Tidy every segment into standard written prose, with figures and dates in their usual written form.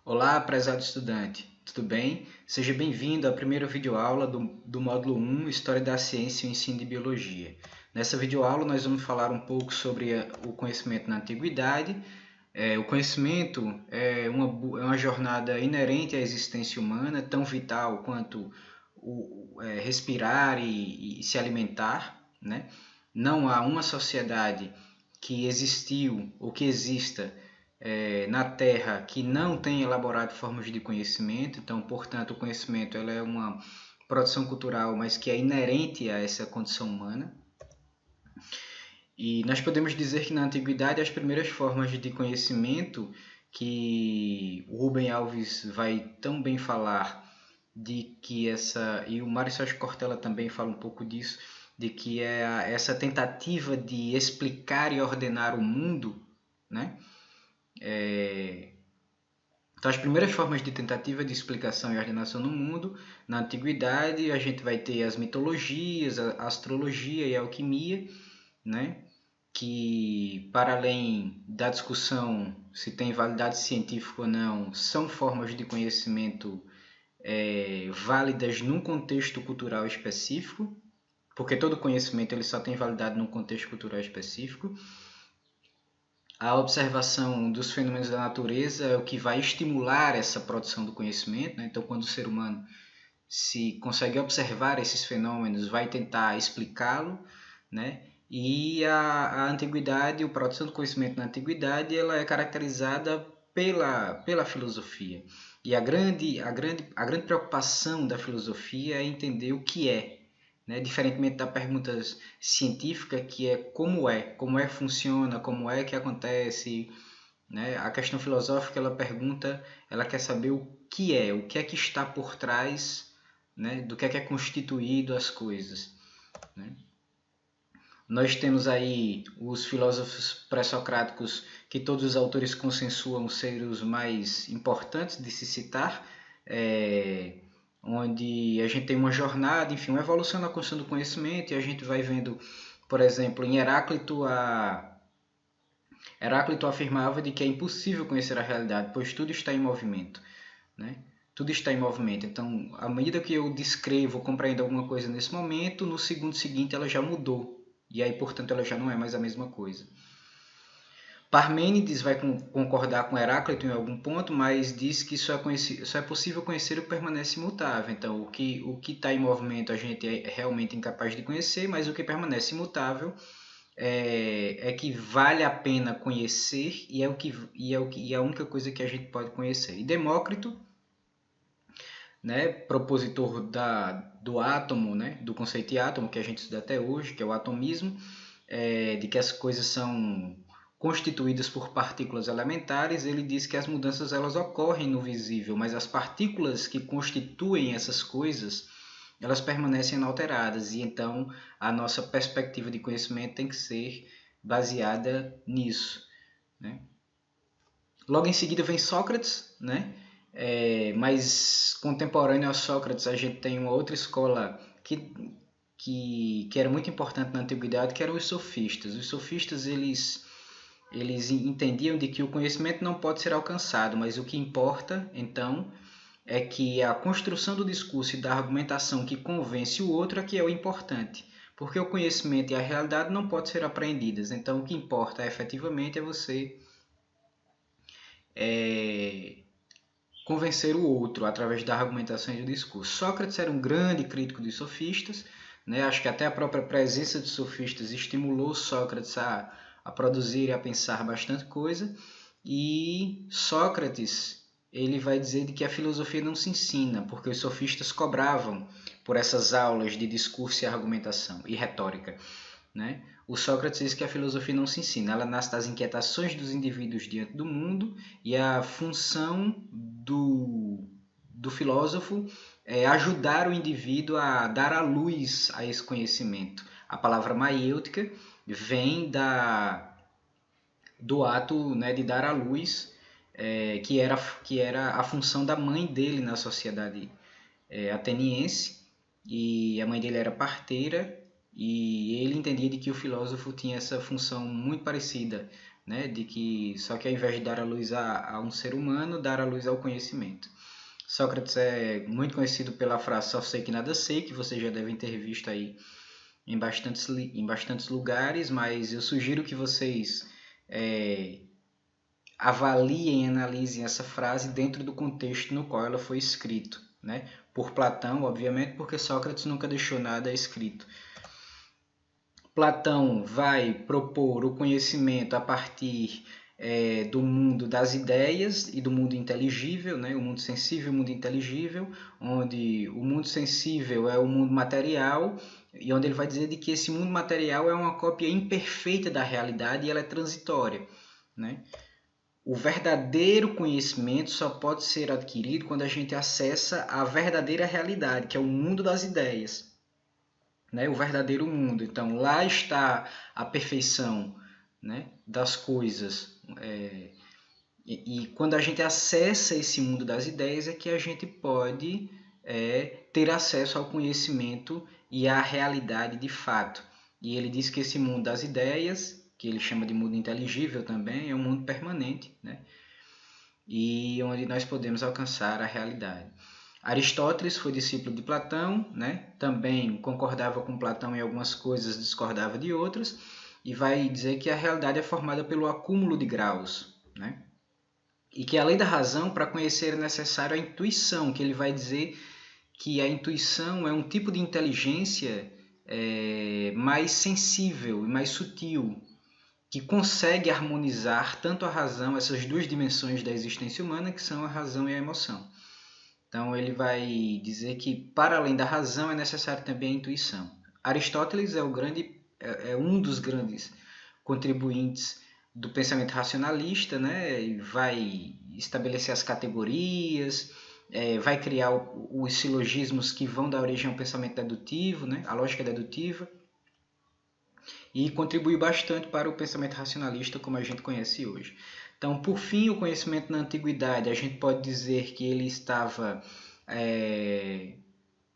Olá, prezado estudante, tudo bem? Seja bem-vindo à primeira videoaula do módulo 1, História da Ciência e o Ensino de Biologia. Nessa videoaula nós vamos falar um pouco sobre o conhecimento na Antiguidade. O conhecimento é uma jornada inerente à existência humana, tão vital quanto respirar e se alimentar, né? Não há uma sociedade que existiu ou que exista na Terra que não tem elaborado formas de conhecimento. Então, portanto, o conhecimento ela é uma produção cultural, mas que é inerente a essa condição humana. E nós podemos dizer que na Antiguidade as primeiras formas de conhecimento que o Rubem Alves vai tão bem falar de que e o Mário Sérgio Cortella também fala um pouco disso, de que essa tentativa de explicar e ordenar o mundo, né? Então, as primeiras formas de tentativa de explicação e ordenação no mundo, na Antiguidade, a gente vai ter as mitologias, a astrologia e a alquimia, né? Que, para além da discussão se tem validade científica ou não, são formas de conhecimento válidas num contexto cultural específico, porque todo conhecimento ele só tem validade num contexto cultural específico. A observação dos fenômenos da natureza é o que vai estimular essa produção do conhecimento, né? Então, quando o ser humano se consegue observar esses fenômenos, vai tentar explicá-lo, né? E a antiguidade, a produção do conhecimento na antiguidade, ela é caracterizada pela filosofia. E a grande preocupação da filosofia é entender o que é, né? Diferentemente da pergunta científica, que é como que funciona, como é que acontece, né? A questão filosófica, ela quer saber o que é que está por trás, né? Do que é constituído as coisas, né? Nós temos aí os filósofos pré-socráticos que todos os autores consensuam ser os mais importantes de se citar, onde a gente tem uma jornada, enfim, uma evolução na construção do conhecimento, e a gente vai vendo, por exemplo, em Heráclito, Heráclito afirmava de que é impossível conhecer a realidade, pois tudo está em movimento, né? Tudo está em movimento. Então, à medida que eu descrevo, compreendo alguma coisa nesse momento, no segundo seguinte ela já mudou. E aí, portanto, ela já não é mais a mesma coisa. Parmênides vai concordar com Heráclito em algum ponto, mas diz que só é possível conhecer o que permanece imutável. Então, o que está em movimento a gente é realmente incapaz de conhecer, mas o que permanece imutável é que vale a pena conhecer e é a única coisa que a gente pode conhecer. E Demócrito, né, propositor do átomo, né, do conceito de átomo que a gente estuda até hoje, que é o atomismo, de que as coisas são constituídas por partículas elementares. Ele diz que as mudanças elas ocorrem no visível, mas as partículas que constituem essas coisas elas permanecem inalteradas, e então a nossa perspectiva de conhecimento tem que ser baseada nisso, né? Logo em seguida vem Sócrates, né? Mas contemporâneo a Sócrates a gente tem uma outra escola que era muito importante na antiguidade, que eram os sofistas. Os sofistas eles entendiam de que o conhecimento não pode ser alcançado, mas o que importa então é que a construção do discurso e da argumentação que convence o outro é que é o importante, porque o conhecimento e a realidade não podem ser apreendidas. Então o que importa efetivamente é você convencer o outro através da argumentação e do discurso. Sócrates era um grande crítico dos sofistas, né? Acho que até a própria presença de sofistas estimulou Sócrates a produzir e a pensar bastante coisa. E Sócrates ele vai dizer de que a filosofia não se ensina, porque os sofistas cobravam por essas aulas de discurso e argumentação e retórica, né? O Sócrates diz que a filosofia não se ensina, ela nasce das inquietações dos indivíduos diante do mundo, e a função do filósofo é ajudar o indivíduo a dar à luz a esse conhecimento. A palavra maiêutica vem do ato, né, de dar à luz, que era a função da mãe dele na sociedade ateniense, e a mãe dele era parteira, e ele entendia de que o filósofo tinha essa função muito parecida né? Só que ao invés de dar a luz a um ser humano, dar a luz ao conhecimento. Sócrates é muito conhecido pela frase só sei que nada sei, que vocês já devem ter visto aí em bastantes lugares, mas eu sugiro que vocês avaliem e analisem essa frase dentro do contexto no qual ela foi escrita, né? Por Platão, obviamente, porque Sócrates nunca deixou nada escrito. Platão vai propor o conhecimento a partir do mundo das ideias e do mundo inteligível, né? O mundo sensível e o mundo inteligível, onde o mundo sensível é o mundo material, e onde ele vai dizer de que esse mundo material é uma cópia imperfeita da realidade e ela é transitória, né? O verdadeiro conhecimento só pode ser adquirido quando a gente acessa a verdadeira realidade, que é o mundo das ideias, né? O verdadeiro mundo. Então, lá está a perfeição, né? Das coisas. E quando a gente acessa esse mundo das ideias é que a gente pode ter acesso ao conhecimento e à realidade de fato. E ele diz que esse mundo das ideias, que ele chama de mundo inteligível também, é um mundo permanente, né? E onde nós podemos alcançar a realidade. Aristóteles foi discípulo de Platão, né? Também concordava com Platão em algumas coisas, discordava de outras, e vai dizer que a realidade é formada pelo acúmulo de graus, né? E que além da razão, para conhecer é necessário a intuição, que ele vai dizer que a intuição é um tipo de inteligência mais sensível e mais sutil, que consegue harmonizar tanto a razão, essas duas dimensões da existência humana, que são a razão e a emoção. Então ele vai dizer que para além da razão é necessário também a intuição. Aristóteles é um dos grandes contribuintes do pensamento racionalista, né? E vai estabelecer as categorias, vai criar os silogismos que vão dar origem ao pensamento dedutivo, né? A lógica dedutiva, e contribuiu bastante para o pensamento racionalista como a gente conhece hoje. Então, por fim, o conhecimento na antiguidade, a gente pode dizer que ele estava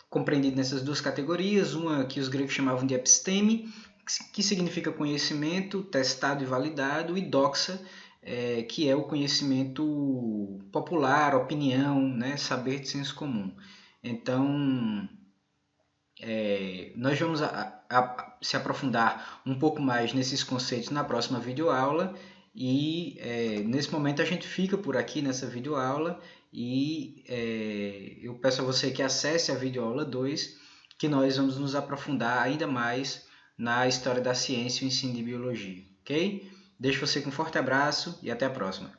compreendido nessas duas categorias, uma que os gregos chamavam de episteme, que significa conhecimento testado e validado, e doxa, que é o conhecimento popular, opinião, né, saber de senso comum. Então, nós vamos se aprofundar um pouco mais nesses conceitos na próxima videoaula, e nesse momento a gente fica por aqui nessa videoaula, e eu peço a você que acesse a videoaula 2, que nós vamos nos aprofundar ainda mais na história da ciência e o ensino de biologia, ok? Deixo você com um forte abraço e até a próxima.